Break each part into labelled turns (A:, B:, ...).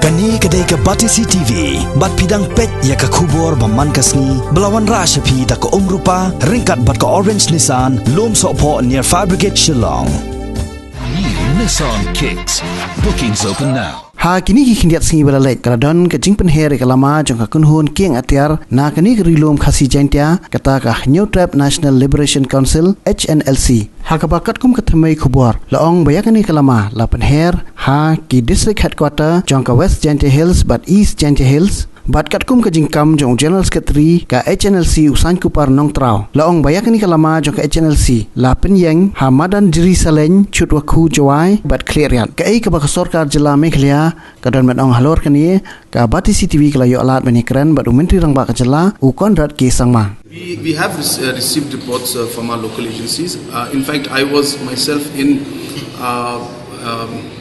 A: Kani kedai ke Batisi TV, bat pidang pet ya ke kubur baman kasni, belawan rasa pi tak ke rupa, ringkat bat ke Orange Nissan, lom sokpo near Fire Brigade Shillong.
B: New Nissan Kicks. Bookings open now.
C: Ha kini ki kindiat singi balalek kaladon ke jingpen here ke lama jong ka kunhun kieng atiar na kini ke rilom khasi jantia kata ka New Trap National Liberation Council HNLC ha ka bakat kum kethamai khubor laong bayakani ke lama la penher ha ki district headquarter jong ka West Jantia Hills but East Jantia Hills bat kat kum ke jingkam jong General Secretary ka HNLC usan kupar nong trau laong bayakani ke lama jong ka HNLC la penyeng ha madan diri saleng chut wakhu jawai bat cleariat ka ei ka ba sorkar jela Meghalaya kadon met ong halor kani ka Batisi TV kala yo alat menikran bat menteri rang ba ka jela u konrad ke sangma.
D: We have received reports from our local agencies. In fact, I was myself in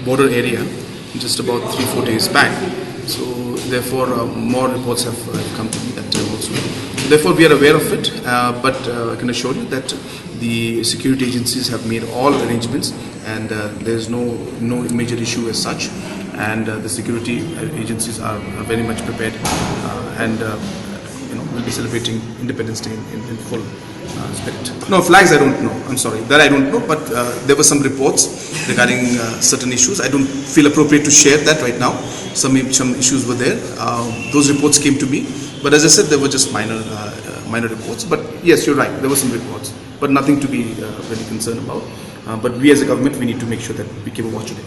D: border area just about 3-4 days back. So therefore, more reports have come to me that time also. Therefore, we are aware of it, but I can assure you that the security agencies have made all arrangements, and there is no major issue as such. And the security agencies are very much prepared, and will be celebrating Independence Day in full spirit. No, flags I don't know. I'm sorry, that I don't know. But there were some reports regarding certain issues. I don't feel appropriate to share that right now. Some issues were there. Those reports came to me, but as I said, they were just minor reports. But yes, you're right. There were some reports, but nothing to be very concerned about. But we as a government, we need to make sure that we keep a watch on it.